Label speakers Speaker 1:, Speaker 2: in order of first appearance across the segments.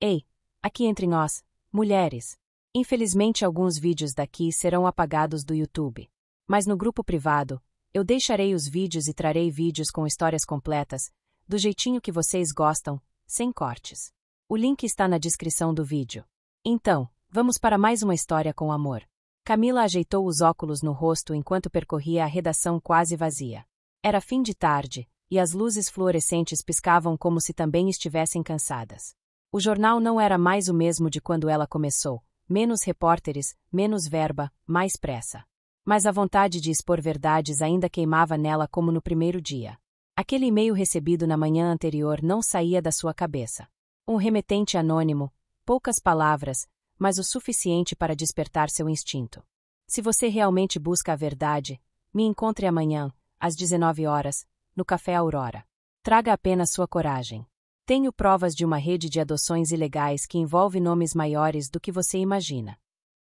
Speaker 1: Ei, aqui entre nós, mulheres. Infelizmente alguns vídeos daqui serão apagados do YouTube. Mas no grupo privado, eu deixarei os vídeos e trarei vídeos com histórias completas, do jeitinho que vocês gostam, sem cortes. O link está na descrição do vídeo. Então, vamos para mais uma história com amor. Camila ajeitou os óculos no rosto enquanto percorria a redação quase vazia. Era fim de tarde, e as luzes fluorescentes piscavam como se também estivessem cansadas. O jornal não era mais o mesmo de quando ela começou, menos repórteres, menos verba, mais pressa. Mas a vontade de expor verdades ainda queimava nela como no primeiro dia. Aquele e-mail recebido na manhã anterior não saía da sua cabeça. Um remetente anônimo, poucas palavras, mas o suficiente para despertar seu instinto. Se você realmente busca a verdade, me encontre amanhã, às 19 horas, no Café Aurora. Traga apenas sua coragem. Tenho provas de uma rede de adoções ilegais que envolve nomes maiores do que você imagina.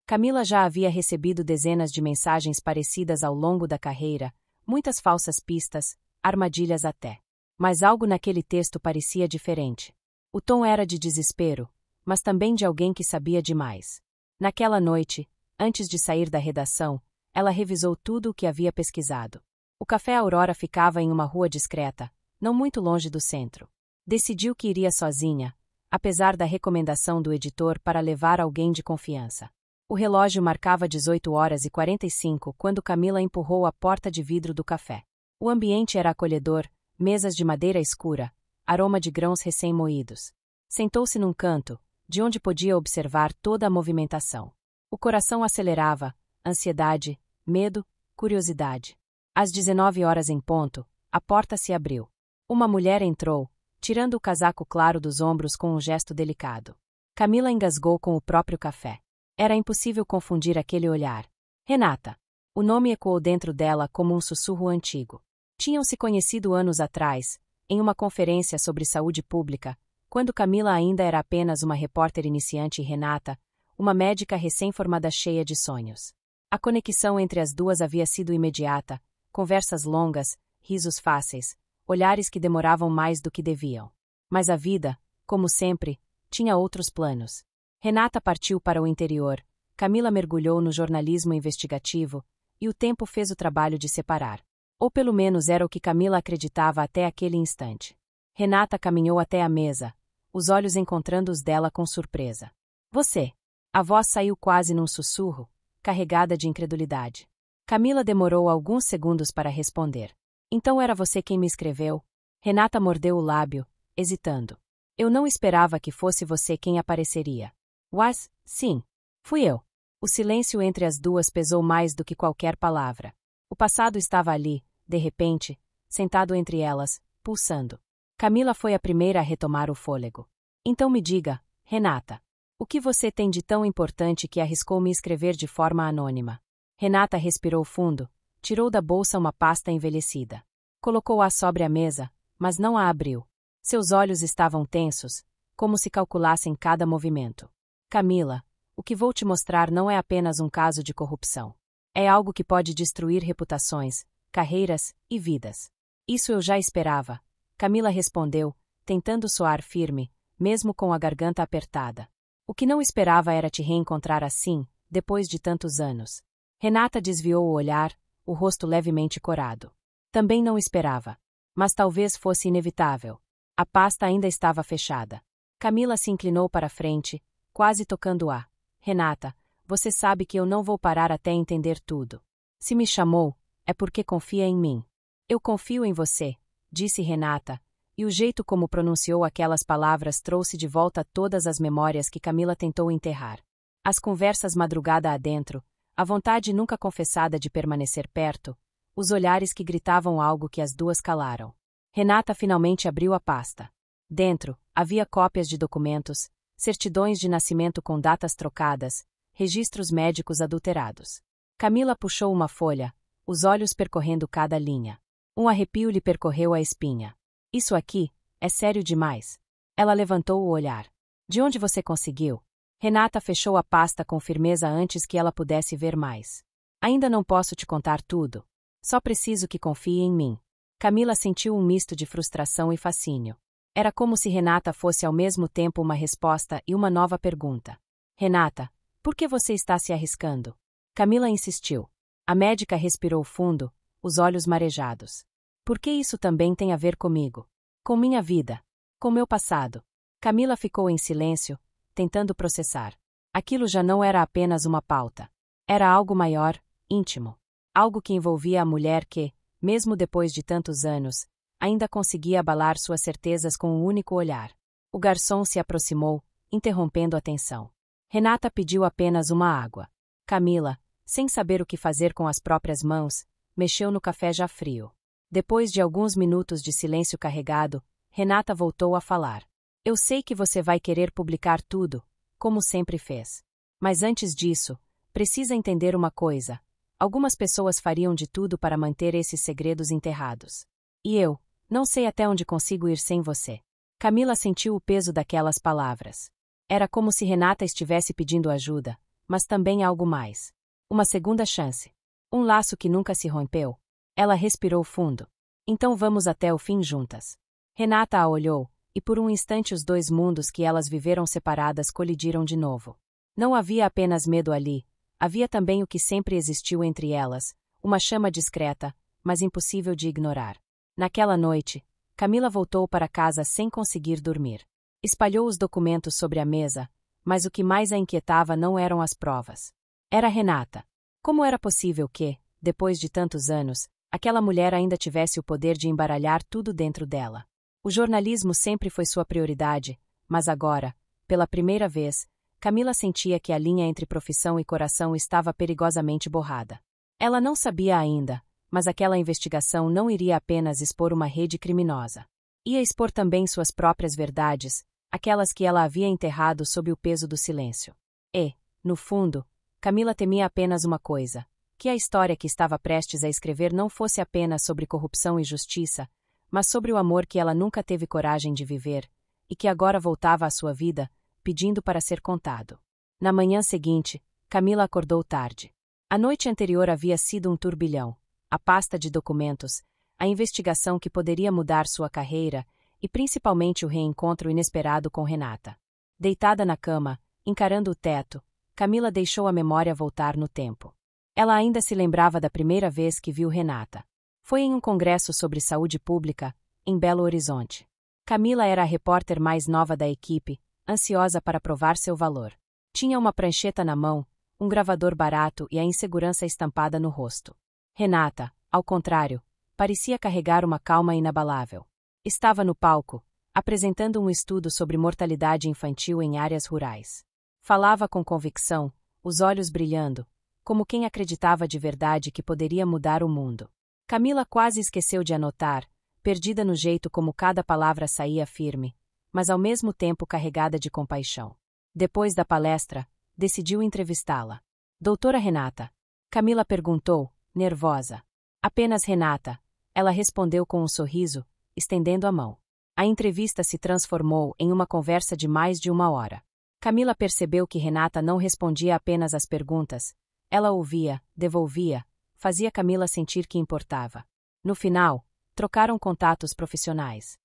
Speaker 1: Camila já havia recebido dezenas de mensagens parecidas ao longo da carreira, muitas falsas pistas, armadilhas até. Mas algo naquele texto parecia diferente. O tom era de desespero, mas também de alguém que sabia demais. Naquela noite, antes de sair da redação, ela revisou tudo o que havia pesquisado. O Café Aurora ficava em uma rua discreta, não muito longe do centro. Decidiu que iria sozinha, apesar da recomendação do editor para levar alguém de confiança. O relógio marcava 18h45 quando Camila empurrou a porta de vidro do café. O ambiente era acolhedor, mesas de madeira escura, aroma de grãos recém-moídos. Sentou-se num canto, de onde podia observar toda a movimentação. O coração acelerava, ansiedade, medo, curiosidade. Às 19 horas em ponto, a porta se abriu. Uma mulher entrou, tirando o casaco claro dos ombros com um gesto delicado. Camila engasgou com o próprio café. Era impossível confundir aquele olhar. Renata. O nome ecoou dentro dela como um sussurro antigo. Tinham se conhecido anos atrás, em uma conferência sobre saúde pública, quando Camila ainda era apenas uma repórter iniciante e Renata, uma médica recém-formada cheia de sonhos. A conexão entre as duas havia sido imediata, conversas longas, risos fáceis, olhares que demoravam mais do que deviam. Mas a vida, como sempre, tinha outros planos. Renata partiu para o interior, Camila mergulhou no jornalismo investigativo, e o tempo fez o trabalho de separar. Ou pelo menos era o que Camila acreditava até aquele instante. Renata caminhou até a mesa, os olhos encontrando os dela com surpresa. Você. A voz saiu quase num sussurro, carregada de incredulidade. Camila demorou alguns segundos para responder. Então era você quem me escreveu? Renata mordeu o lábio, hesitando. Eu não esperava que fosse você quem apareceria. Was, sim. Fui eu. O silêncio entre as duas pesou mais do que qualquer palavra. O passado estava ali, de repente, sentado entre elas, pulsando. Camila foi a primeira a retomar o fôlego. Então me diga, Renata, o que você tem de tão importante que arriscou me escrever de forma anônima? Renata respirou fundo, tirou da bolsa uma pasta envelhecida. Colocou-a sobre a mesa, mas não a abriu. Seus olhos estavam tensos, como se calculassem cada movimento. Camila, o que vou te mostrar não é apenas um caso de corrupção. É algo que pode destruir reputações, carreiras e vidas. Isso eu já esperava, Camila respondeu, tentando soar firme, mesmo com a garganta apertada. O que não esperava era te reencontrar assim, depois de tantos anos. Renata desviou o olhar, o rosto levemente corado. Também não esperava. Mas talvez fosse inevitável. A pasta ainda estava fechada. Camila se inclinou para a frente, quase tocando-a. Renata, você sabe que eu não vou parar até entender tudo. Se me chamou, é porque confia em mim. Eu confio em você, disse Renata, e o jeito como pronunciou aquelas palavras trouxe de volta todas as memórias que Camila tentou enterrar. As conversas madrugada adentro, a vontade nunca confessada de permanecer perto, os olhares que gritavam algo que as duas calaram. Renata finalmente abriu a pasta. Dentro, havia cópias de documentos, certidões de nascimento com datas trocadas, registros médicos adulterados. Camila puxou uma folha, os olhos percorrendo cada linha. Um arrepio lhe percorreu a espinha. Isso aqui é sério demais. Ela levantou o olhar. De onde você conseguiu? Renata fechou a pasta com firmeza antes que ela pudesse ver mais. Ainda não posso te contar tudo. Só preciso que confie em mim. Camila sentiu um misto de frustração e fascínio. Era como se Renata fosse ao mesmo tempo uma resposta e uma nova pergunta. Renata, por que você está se arriscando? Camila insistiu. A médica respirou fundo, os olhos marejados. Por que isso também tem a ver comigo? Com minha vida. Com meu passado. Camila ficou em silêncio, tentando processar. Aquilo já não era apenas uma pauta. Era algo maior, íntimo. Algo que envolvia a mulher que, mesmo depois de tantos anos, ainda conseguia abalar suas certezas com um único olhar. O garçom se aproximou, interrompendo a tensão. Renata pediu apenas uma água. Camila, sem saber o que fazer com as próprias mãos, mexeu no café já frio. Depois de alguns minutos de silêncio carregado, Renata voltou a falar. Eu sei que você vai querer publicar tudo, como sempre fez. Mas antes disso, precisa entender uma coisa. Algumas pessoas fariam de tudo para manter esses segredos enterrados. E eu, não sei até onde consigo ir sem você. Camila sentiu o peso daquelas palavras. Era como se Renata estivesse pedindo ajuda, mas também algo mais. Uma segunda chance. Um laço que nunca se rompeu. Ela respirou fundo. Então vamos até o fim juntas. Renata a olhou, e por um instante os dois mundos que elas viveram separadas colidiram de novo. Não havia apenas medo ali, havia também o que sempre existiu entre elas, uma chama discreta, mas impossível de ignorar. Naquela noite, Camila voltou para casa sem conseguir dormir. Espalhou os documentos sobre a mesa, mas o que mais a inquietava não eram as provas. Era Renata. Como era possível que, depois de tantos anos, aquela mulher ainda tivesse o poder de embaralhar tudo dentro dela? O jornalismo sempre foi sua prioridade, mas agora, pela primeira vez, Camila sentia que a linha entre profissão e coração estava perigosamente borrada. Ela não sabia ainda, mas aquela investigação não iria apenas expor uma rede criminosa. Ia expor também suas próprias verdades, aquelas que ela havia enterrado sob o peso do silêncio. E, no fundo, Camila temia apenas uma coisa: que a história que estava prestes a escrever não fosse apenas sobre corrupção e justiça, mas sobre o amor que ela nunca teve coragem de viver, e que agora voltava à sua vida, pedindo para ser contado. Na manhã seguinte, Camila acordou tarde. A noite anterior havia sido um turbilhão. A pasta de documentos, a investigação que poderia mudar sua carreira e principalmente o reencontro inesperado com Renata. Deitada na cama, encarando o teto, Camila deixou a memória voltar no tempo. Ela ainda se lembrava da primeira vez que viu Renata. Foi em um congresso sobre saúde pública, em Belo Horizonte. Camila era a repórter mais nova da equipe, ansiosa para provar seu valor. Tinha uma prancheta na mão, um gravador barato e a insegurança estampada no rosto. Renata, ao contrário, parecia carregar uma calma inabalável. Estava no palco, apresentando um estudo sobre mortalidade infantil em áreas rurais. Falava com convicção, os olhos brilhando, como quem acreditava de verdade que poderia mudar o mundo. Camila quase esqueceu de anotar, perdida no jeito como cada palavra saía firme, mas ao mesmo tempo carregada de compaixão. Depois da palestra, decidiu entrevistá-la. Doutora Renata? Camila perguntou, nervosa. Apenas Renata, ela respondeu com um sorriso, estendendo a mão. A entrevista se transformou em uma conversa de mais de uma hora. Camila percebeu que Renata não respondia apenas às perguntas. Ela ouvia, devolvia, fazia Camila sentir que importava. No final, trocaram contatos profissionais.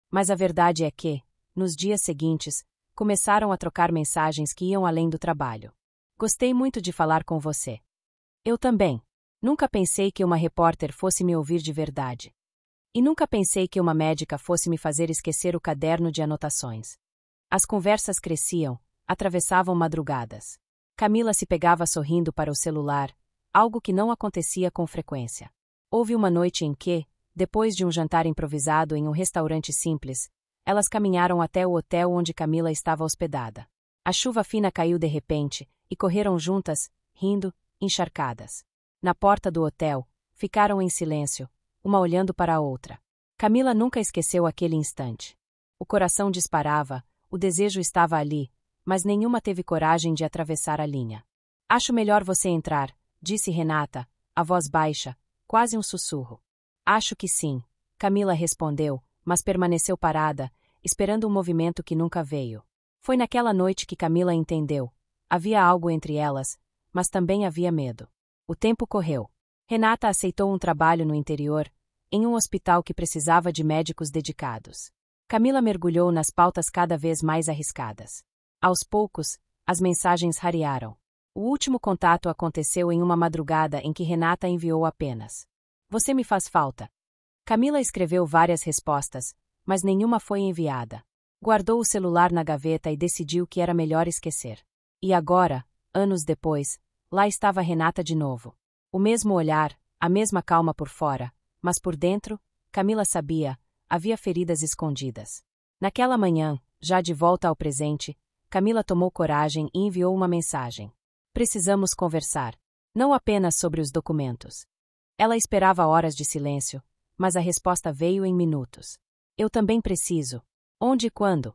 Speaker 1: Mas a verdade é que, nos dias seguintes, começaram a trocar mensagens que iam além do trabalho. Gostei muito de falar com você. Eu também. Nunca pensei que uma repórter fosse me ouvir de verdade. E nunca pensei que uma médica fosse me fazer esquecer o caderno de anotações. As conversas cresciam, atravessavam madrugadas. Camila se pegava sorrindo para o celular, algo que não acontecia com frequência. Houve uma noite em que, depois de um jantar improvisado em um restaurante simples, elas caminharam até o hotel onde Camila estava hospedada. A chuva fina caiu de repente, e correram juntas, rindo, encharcadas. Na porta do hotel, ficaram em silêncio, uma olhando para a outra. Camila nunca esqueceu aquele instante. O coração disparava, o desejo estava ali, mas nenhuma teve coragem de atravessar a linha. Acho melhor você entrar, disse Renata, a voz baixa, quase um sussurro. Acho que sim, Camila respondeu, mas permaneceu parada, esperando um movimento que nunca veio. Foi naquela noite que Camila entendeu. Havia algo entre elas, mas também havia medo. O tempo correu. Renata aceitou um trabalho no interior, em um hospital que precisava de médicos dedicados. Camila mergulhou nas pautas cada vez mais arriscadas. Aos poucos, as mensagens rarearam. O último contato aconteceu em uma madrugada em que Renata enviou apenas: "Você me faz falta." Camila escreveu várias respostas, mas nenhuma foi enviada. Guardou o celular na gaveta e decidiu que era melhor esquecer. E agora, anos depois, lá estava Renata de novo. O mesmo olhar, a mesma calma por fora, mas por dentro, Camila sabia, havia feridas escondidas. Naquela manhã, já de volta ao presente, Camila tomou coragem e enviou uma mensagem: "Precisamos conversar." Não apenas sobre os documentos. Ela esperava horas de silêncio, mas a resposta veio em minutos. "Eu também preciso." Onde e quando?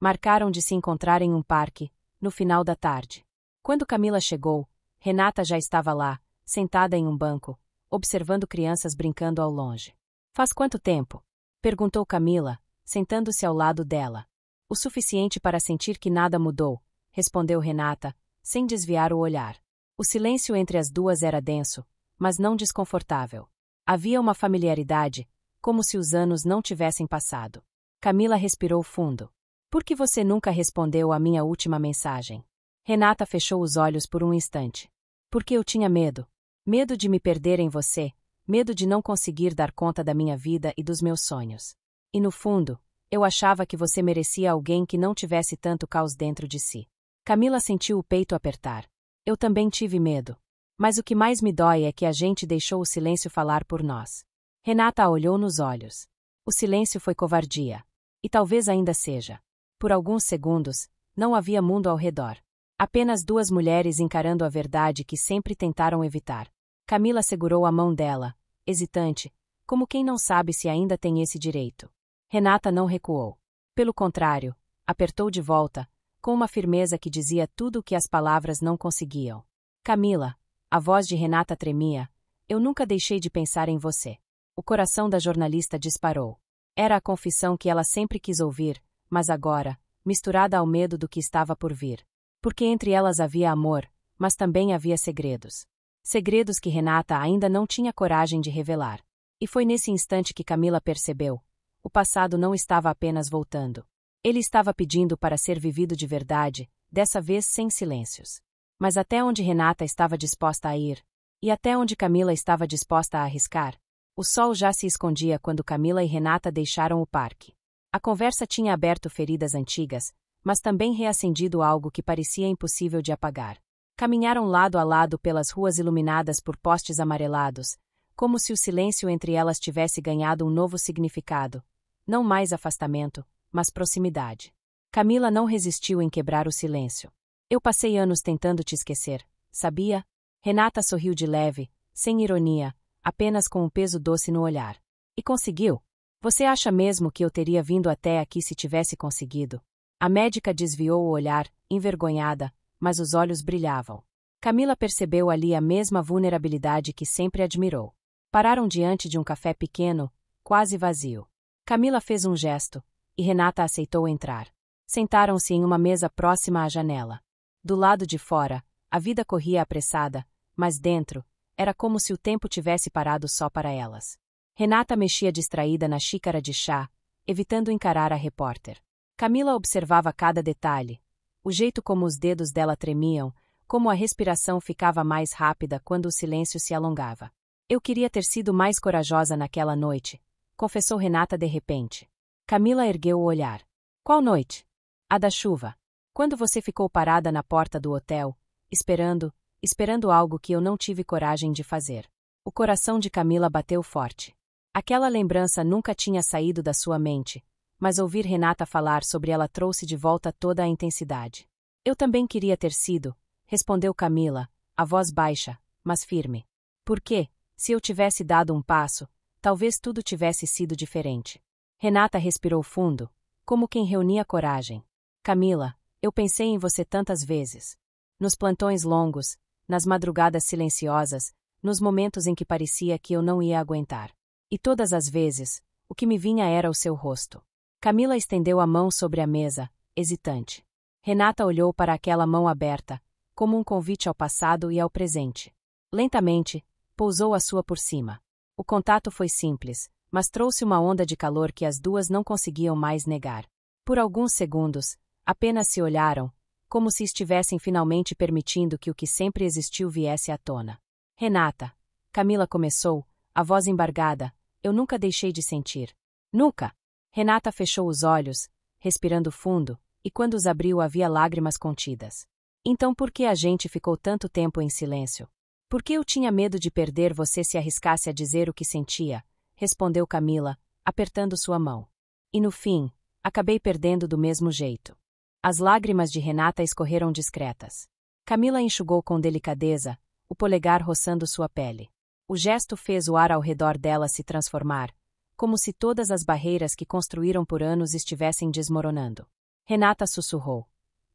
Speaker 1: Marcaram de se encontrar em um parque, no final da tarde. Quando Camila chegou, Renata já estava lá, sentada em um banco, observando crianças brincando ao longe. "Faz quanto tempo?" perguntou Camila, sentando-se ao lado dela. "O suficiente para sentir que nada mudou", respondeu Renata, sem desviar o olhar. O silêncio entre as duas era denso, mas não desconfortável. Havia uma familiaridade, como se os anos não tivessem passado. Camila respirou fundo. "Por que você nunca respondeu à minha última mensagem?" Renata fechou os olhos por um instante. "Porque eu tinha medo. Medo de me perder em você, medo de não conseguir dar conta da minha vida e dos meus sonhos. E no fundo, eu achava que você merecia alguém que não tivesse tanto caos dentro de si." Camila sentiu o peito apertar. "Eu também tive medo. Mas o que mais me dói é que a gente deixou o silêncio falar por nós." Renata a olhou nos olhos. O silêncio foi covardia. E talvez ainda seja. Por alguns segundos, não havia mundo ao redor. Apenas duas mulheres encarando a verdade que sempre tentaram evitar. Camila segurou a mão dela, hesitante, como quem não sabe se ainda tem esse direito. Renata não recuou. Pelo contrário, apertou de volta, com uma firmeza que dizia tudo o que as palavras não conseguiam. "Camila," a voz de Renata tremia, "eu nunca deixei de pensar em você." O coração da jornalista disparou. Era a confissão que ela sempre quis ouvir, mas agora, misturada ao medo do que estava por vir. Porque entre elas havia amor, mas também havia segredos. Segredos que Renata ainda não tinha coragem de revelar. E foi nesse instante que Camila percebeu: o passado não estava apenas voltando. Ele estava pedindo para ser vivido de verdade, dessa vez sem silêncios. Mas até onde Renata estava disposta a ir? E até onde Camila estava disposta a arriscar? O sol já se escondia quando Camila e Renata deixaram o parque. A conversa tinha aberto feridas antigas, mas também reacendido algo que parecia impossível de apagar. Caminharam lado a lado pelas ruas iluminadas por postes amarelados, como se o silêncio entre elas tivesse ganhado um novo significado. Não mais afastamento, mas proximidade. Camila não resistiu em quebrar o silêncio. "Eu passei anos tentando te esquecer, sabia?" Renata sorriu de leve, sem ironia, apenas com um peso doce no olhar. "E conseguiu? Você acha mesmo que eu teria vindo até aqui se tivesse conseguido?" A médica desviou o olhar, envergonhada, mas os olhos brilhavam. Camila percebeu ali a mesma vulnerabilidade que sempre admirou. Pararam diante de um café pequeno, quase vazio. Camila fez um gesto, e Renata aceitou entrar. Sentaram-se em uma mesa próxima à janela. Do lado de fora, a vida corria apressada, mas dentro, era como se o tempo tivesse parado só para elas. Renata mexia distraída na xícara de chá, evitando encarar a repórter. Camila observava cada detalhe, o jeito como os dedos dela tremiam, como a respiração ficava mais rápida quando o silêncio se alongava. "Eu queria ter sido mais corajosa naquela noite", confessou Renata de repente. Camila ergueu o olhar. "Qual noite?" "A da chuva. Quando você ficou parada na porta do hotel, esperando algo que eu não tive coragem de fazer." O coração de Camila bateu forte. Aquela lembrança nunca tinha saído da sua mente, mas ouvir Renata falar sobre ela trouxe de volta toda a intensidade. "Eu também queria ter sido", respondeu Camila, a voz baixa, mas firme. "Por quê? Se eu tivesse dado um passo, talvez tudo tivesse sido diferente." Renata respirou fundo, como quem reunia coragem. "Camila, eu pensei em você tantas vezes. Nos plantões longos, nas madrugadas silenciosas, nos momentos em que parecia que eu não ia aguentar. E todas as vezes, o que me vinha era o seu rosto." Camila estendeu a mão sobre a mesa, hesitante. Renata olhou para aquela mão aberta, como um convite ao passado e ao presente. Lentamente, pousou a sua por cima. O contato foi simples, mas trouxe uma onda de calor que as duas não conseguiam mais negar. Por alguns segundos, apenas se olharam, como se estivessem finalmente permitindo que o que sempre existiu viesse à tona. Renata, Camila começou, a voz embargada, eu nunca deixei de sentir. Nunca! Renata fechou os olhos, respirando fundo, e quando os abriu havia lágrimas contidas. Então por que a gente ficou tanto tempo em silêncio? Por que eu tinha medo de perder você se arriscasse a dizer o que sentia? Respondeu Camila, apertando sua mão. E no fim, acabei perdendo do mesmo jeito. As lágrimas de Renata escorreram discretas. Camila enxugou com delicadeza, o polegar roçando sua pele. O gesto fez o ar ao redor dela se transformar, como se todas as barreiras que construíram por anos estivessem desmoronando. Renata sussurrou.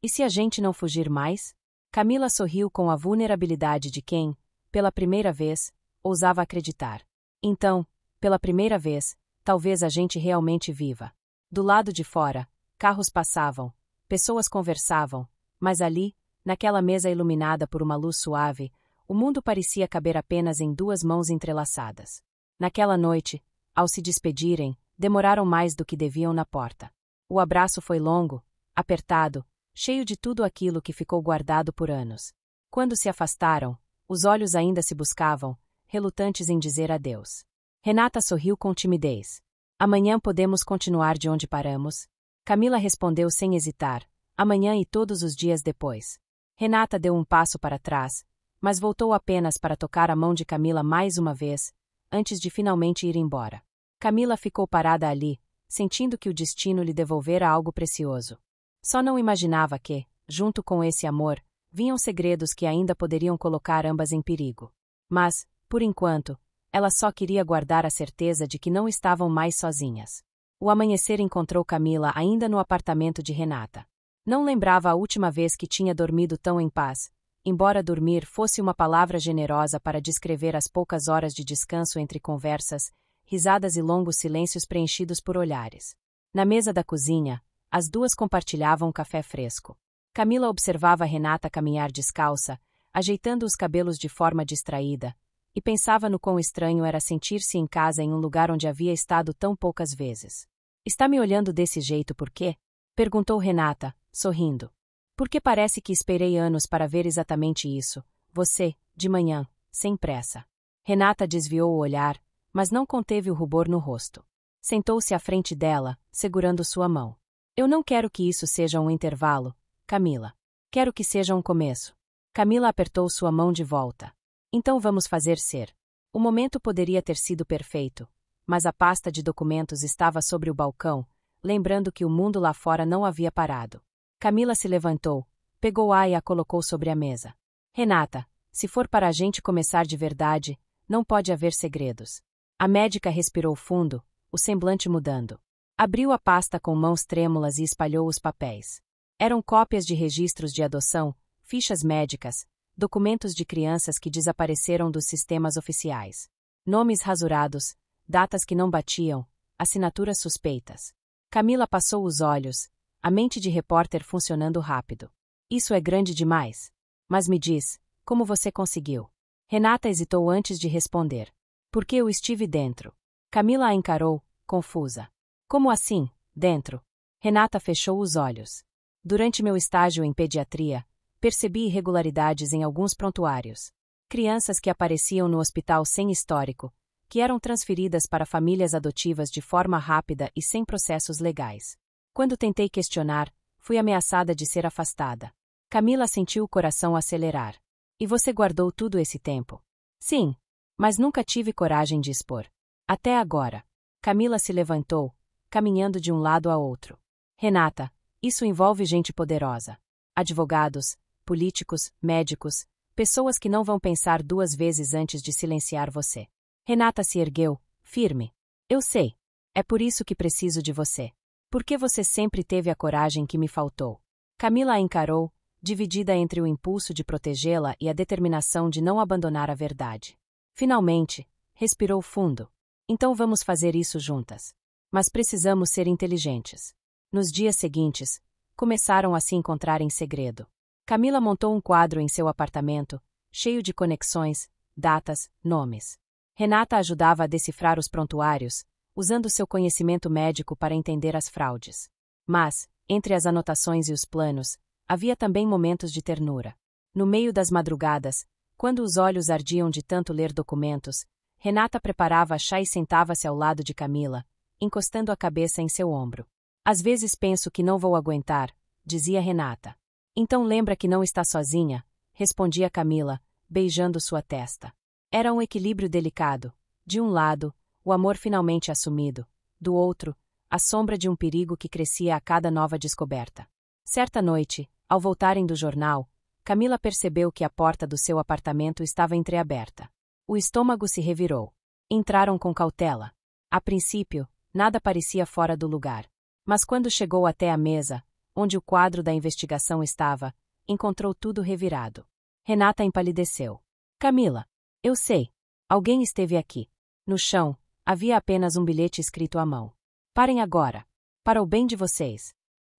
Speaker 1: E se a gente não fugir mais? Camila sorriu com a vulnerabilidade de quem, pela primeira vez, ousava acreditar. Então, pela primeira vez, talvez a gente realmente viva. Do lado de fora, carros passavam, pessoas conversavam, mas ali, naquela mesa iluminada por uma luz suave, o mundo parecia caber apenas em duas mãos entrelaçadas. Naquela noite, ao se despedirem, demoraram mais do que deviam na porta. O abraço foi longo, apertado, cheio de tudo aquilo que ficou guardado por anos. Quando se afastaram, os olhos ainda se buscavam, relutantes em dizer adeus. Renata sorriu com timidez. Amanhã podemos continuar de onde paramos? Camila respondeu sem hesitar. Amanhã e todos os dias depois. Renata deu um passo para trás, mas voltou apenas para tocar a mão de Camila mais uma vez, antes de finalmente ir embora. Camila ficou parada ali, sentindo que o destino lhe devolvera algo precioso. Só não imaginava que, junto com esse amor, vinham segredos que ainda poderiam colocar ambas em perigo. Mas, por enquanto, ela só queria guardar a certeza de que não estavam mais sozinhas. O amanhecer encontrou Camila ainda no apartamento de Renata. Não lembrava a última vez que tinha dormido tão em paz, embora dormir fosse uma palavra generosa para descrever as poucas horas de descanso entre conversas, risadas e longos silêncios preenchidos por olhares. Na mesa da cozinha, as duas compartilhavam um café fresco. Camila observava Renata caminhar descalça, ajeitando os cabelos de forma distraída, e pensava no quão estranho era sentir-se em casa em um lugar onde havia estado tão poucas vezes. Está me olhando desse jeito por quê? Perguntou Renata, sorrindo. Porque parece que esperei anos para ver exatamente isso, você, de manhã, sem pressa. Renata desviou o olhar, mas não conteve o rubor no rosto. Sentou-se à frente dela, segurando sua mão. Eu não quero que isso seja um intervalo, Camila. Quero que seja um começo. Camila apertou sua mão de volta. Então vamos fazer ser. O momento poderia ter sido perfeito, mas a pasta de documentos estava sobre o balcão, lembrando que o mundo lá fora não havia parado. Camila se levantou, pegou-a e a colocou sobre a mesa. Renata, se for para a gente começar de verdade, não pode haver segredos. A médica respirou fundo, o semblante mudando. Abriu a pasta com mãos trêmulas e espalhou os papéis. Eram cópias de registros de adoção, fichas médicas, documentos de crianças que desapareceram dos sistemas oficiais. Nomes rasurados, datas que não batiam, assinaturas suspeitas. Camila passou os olhos, a mente de repórter funcionando rápido. Isso é grande demais. Mas me diz, como você conseguiu? Renata hesitou antes de responder. Porque eu estive dentro. Camila a encarou, confusa. Como assim, dentro? Renata fechou os olhos. Durante meu estágio em pediatria, percebi irregularidades em alguns prontuários. Crianças que apareciam no hospital sem histórico, que eram transferidas para famílias adotivas de forma rápida e sem processos legais. Quando tentei questionar, fui ameaçada de ser afastada. Camila sentiu o coração acelerar. E você guardou tudo esse tempo? Sim, mas nunca tive coragem de expor. Até agora. Camila se levantou, caminhando de um lado a outro. Renata, isso envolve gente poderosa. Advogados, políticos, médicos, pessoas que não vão pensar duas vezes antes de silenciar você. Renata se ergueu, firme. Eu sei. É por isso que preciso de você. Porque você sempre teve a coragem que me faltou. Camila a encarou, dividida entre o impulso de protegê-la e a determinação de não abandonar a verdade. Finalmente, respirou fundo. Então vamos fazer isso juntas. Mas precisamos ser inteligentes. Nos dias seguintes, começaram a se encontrar em segredo. Camila montou um quadro em seu apartamento, cheio de conexões, datas, nomes. Renata ajudava a decifrar os prontuários, usando seu conhecimento médico para entender as fraudes. Mas, entre as anotações e os planos, havia também momentos de ternura. No meio das madrugadas, quando os olhos ardiam de tanto ler documentos, Renata preparava chá e sentava-se ao lado de Camila, encostando a cabeça em seu ombro. Às vezes penso que não vou aguentar, dizia Renata. Então lembra que não está sozinha, respondia Camila, beijando sua testa. Era um equilíbrio delicado. De um lado, o amor finalmente assumido, do outro, a sombra de um perigo que crescia a cada nova descoberta. Certa noite, ao voltarem do jornal, Camila percebeu que a porta do seu apartamento estava entreaberta. O estômago se revirou. Entraram com cautela. A princípio, nada parecia fora do lugar. Mas quando chegou até a mesa, onde o quadro da investigação estava, encontrou tudo revirado. Renata empalideceu. Camila, eu sei. Alguém esteve aqui. No chão, havia apenas um bilhete escrito à mão. Parem agora. Para o bem de vocês.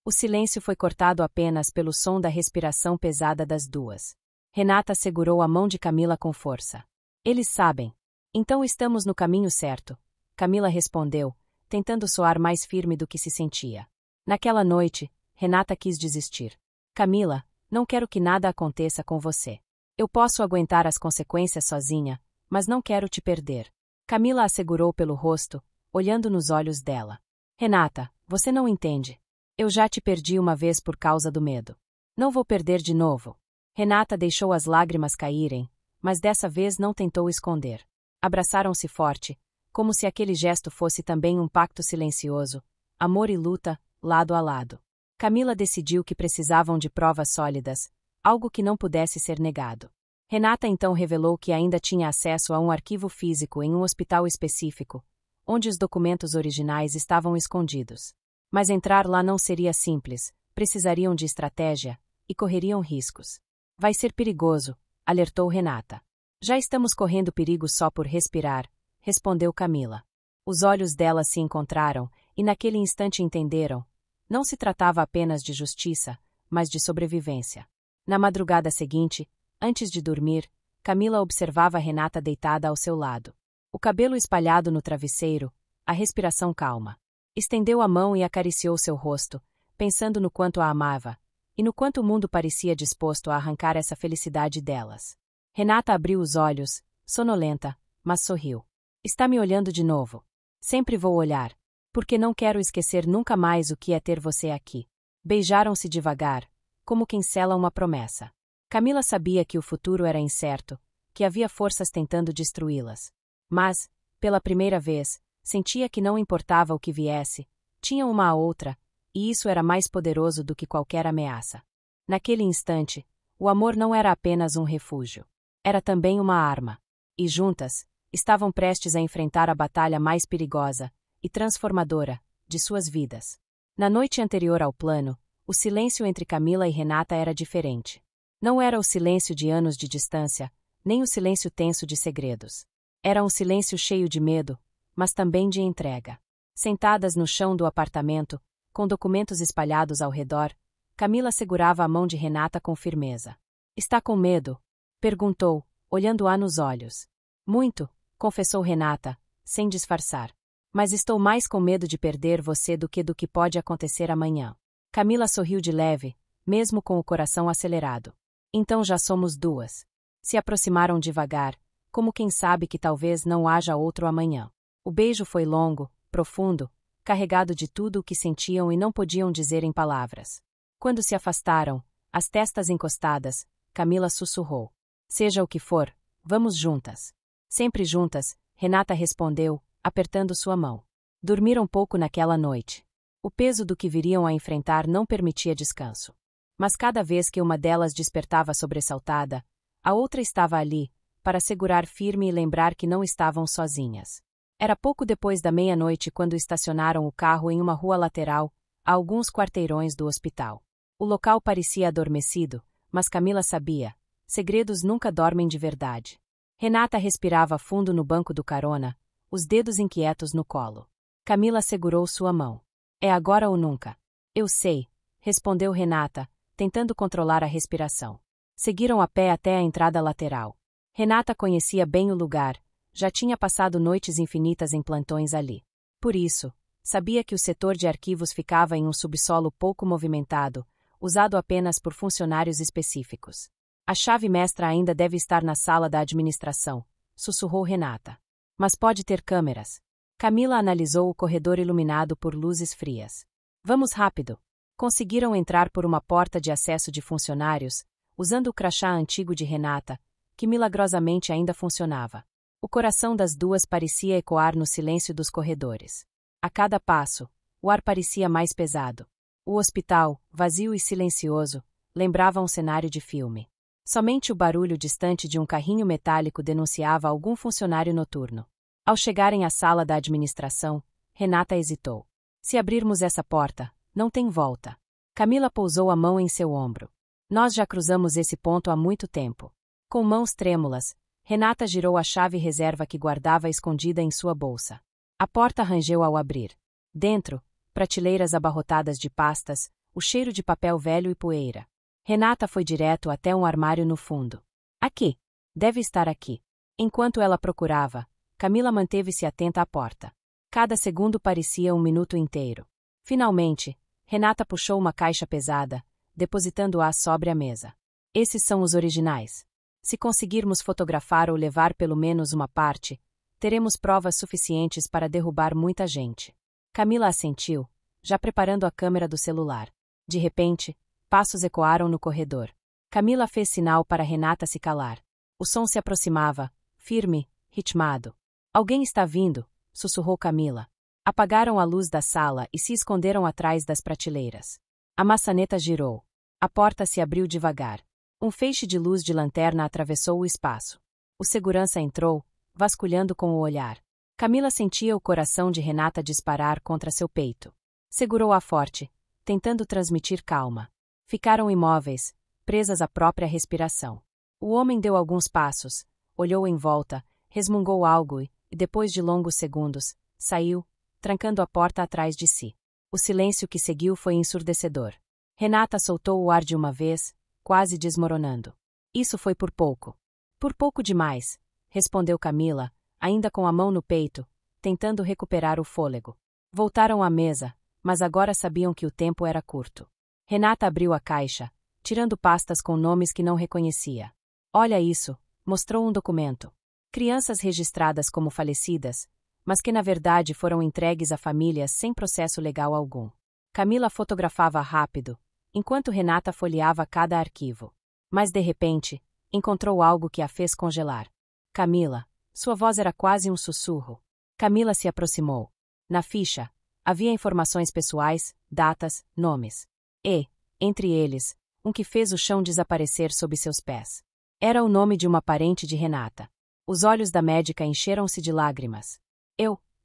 Speaker 1: O silêncio foi cortado apenas pelo som da respiração pesada das duas. Renata segurou a mão de Camila com força. Eles sabem. Então estamos no caminho certo. Camila respondeu, tentando soar mais firme do que se sentia. Naquela noite, Renata quis desistir. Camila, não quero que nada aconteça com você. Eu posso aguentar as consequências sozinha, mas não quero te perder. Camila a segurou pelo rosto, olhando nos olhos dela. Renata, você não entende. Eu já te perdi uma vez por causa do medo. Não vou perder de novo. Renata deixou as lágrimas caírem, mas dessa vez não tentou esconder. Abraçaram-se forte, como se aquele gesto fosse também um pacto silencioso, amor e luta, lado a lado. Camila decidiu que precisavam de provas sólidas, algo que não pudesse ser negado. Renata então revelou que ainda tinha acesso a um arquivo físico em um hospital específico, onde os documentos originais estavam escondidos. Mas entrar lá não seria simples, precisariam de estratégia, e correriam riscos. Vai ser perigoso, alertou Renata. Já estamos correndo perigo só por respirar, respondeu Camila. Os olhos dela se encontraram, e naquele instante entenderam. Não se tratava apenas de justiça, mas de sobrevivência. Na madrugada seguinte, antes de dormir, Camila observava Renata deitada ao seu lado. O cabelo espalhado no travesseiro, a respiração calma. Estendeu a mão e acariciou seu rosto, pensando no quanto a amava, e no quanto o mundo parecia disposto a arrancar essa felicidade delas. Renata abriu os olhos, sonolenta, mas sorriu. Está me olhando de novo. Sempre vou olhar, porque não quero esquecer nunca mais o que é ter você aqui. Beijaram-se devagar, como quem sela uma promessa. Camila sabia que o futuro era incerto, que havia forças tentando destruí-las. Mas, pela primeira vez, sentia que não importava o que viesse, tinha uma a outra, e isso era mais poderoso do que qualquer ameaça. Naquele instante, o amor não era apenas um refúgio. Era também uma arma. E juntas, estavam prestes a enfrentar a batalha mais perigosa e transformadora de suas vidas. Na noite anterior ao plano, o silêncio entre Camila e Renata era diferente. Não era o silêncio de anos de distância, nem o silêncio tenso de segredos. Era um silêncio cheio de medo, mas também de entrega. Sentadas no chão do apartamento, com documentos espalhados ao redor, Camila segurava a mão de Renata com firmeza. Está com medo? Perguntou, olhando-a nos olhos. Muito, confessou Renata, sem disfarçar. Mas estou mais com medo de perder você do que pode acontecer amanhã. Camila sorriu de leve, mesmo com o coração acelerado. Então já somos duas. Se aproximaram devagar, como quem sabe que talvez não haja outro amanhã. O beijo foi longo, profundo, carregado de tudo o que sentiam e não podiam dizer em palavras. Quando se afastaram, as testas encostadas, Camila sussurrou. Seja o que for, vamos juntas. Sempre juntas, Renata respondeu, apertando sua mão. Dormiram pouco naquela noite. O peso do que viriam a enfrentar não permitia descanso. Mas cada vez que uma delas despertava sobressaltada, a outra estava ali, para segurar firme e lembrar que não estavam sozinhas. Era pouco depois da meia-noite quando estacionaram o carro em uma rua lateral, a alguns quarteirões do hospital. O local parecia adormecido, mas Camila sabia, segredos nunca dormem de verdade. Renata respirava fundo no banco do carona, os dedos inquietos no colo. Camila segurou sua mão. É agora ou nunca. Eu sei, respondeu Renata, tentando controlar a respiração. Seguiram a pé até a entrada lateral. Renata conhecia bem o lugar, já tinha passado noites infinitas em plantões ali. por isso, sabia que o setor de arquivos ficava em um subsolo pouco movimentado, usado apenas por funcionários específicos. A chave mestra ainda deve estar na sala da administração, sussurrou Renata. Mas pode ter câmeras. Camila analisou o corredor iluminado por luzes frias. Vamos rápido. Conseguiram entrar por uma porta de acesso de funcionários, usando o crachá antigo de Renata, que milagrosamente ainda funcionava. O coração das duas parecia ecoar no silêncio dos corredores. A cada passo, o ar parecia mais pesado. O hospital, vazio e silencioso, lembrava um cenário de filme. Somente o barulho distante de um carrinho metálico denunciava algum funcionário noturno. Ao chegarem à sala da administração, Renata hesitou. Se abrirmos essa porta, não tem volta. Camila pousou a mão em seu ombro. Nós já cruzamos esse ponto há muito tempo. Com mãos trêmulas, Renata girou a chave reserva que guardava escondida em sua bolsa. A porta rangeu ao abrir. Dentro, prateleiras abarrotadas de pastas, o cheiro de papel velho e poeira. Renata foi direto até um armário no fundo. Aqui. Deve estar aqui. Enquanto ela procurava, Camila manteve-se atenta à porta. Cada segundo parecia um minuto inteiro. Finalmente, Renata puxou uma caixa pesada, depositando-a sobre a mesa. Esses são os originais. Se conseguirmos fotografar ou levar pelo menos uma parte, teremos provas suficientes para derrubar muita gente. Camila assentiu, já preparando a câmera do celular. De repente, passos ecoaram no corredor. Camila fez sinal para Renata se calar. O som se aproximava, firme, ritmado. Alguém está vindo, sussurrou Camila. Apagaram a luz da sala e se esconderam atrás das prateleiras. A maçaneta girou. A porta se abriu devagar. Um feixe de luz de lanterna atravessou o espaço. O segurança entrou, vasculhando com o olhar. Camila sentia o coração de Renata disparar contra seu peito. Segurou-a forte, tentando transmitir calma. Ficaram imóveis, presas à própria respiração. O homem deu alguns passos, olhou em volta, resmungou algo e, depois de longos segundos, saiu, trancando a porta atrás de si. O silêncio que seguiu foi ensurdecedor. Renata soltou o ar de uma vez, quase desmoronando. Isso foi por pouco. Por pouco demais, respondeu Camila, ainda com a mão no peito, tentando recuperar o fôlego. Voltaram à mesa, mas agora sabiam que o tempo era curto. Renata abriu a caixa, tirando pastas com nomes que não reconhecia. Olha isso, mostrou um documento. Crianças registradas como falecidas, mas que na verdade foram entregues a famílias sem processo legal algum. Camila fotografava rápido, enquanto Renata folheava cada arquivo. Mas de repente, encontrou algo que a fez congelar. Camila, sua voz era quase um sussurro. Camila se aproximou. Na ficha, havia informações pessoais, datas, nomes. E, entre eles, um que fez o chão desaparecer sob seus pés. Era o nome de uma parente de Renata. Os olhos da médica encheram-se de lágrimas.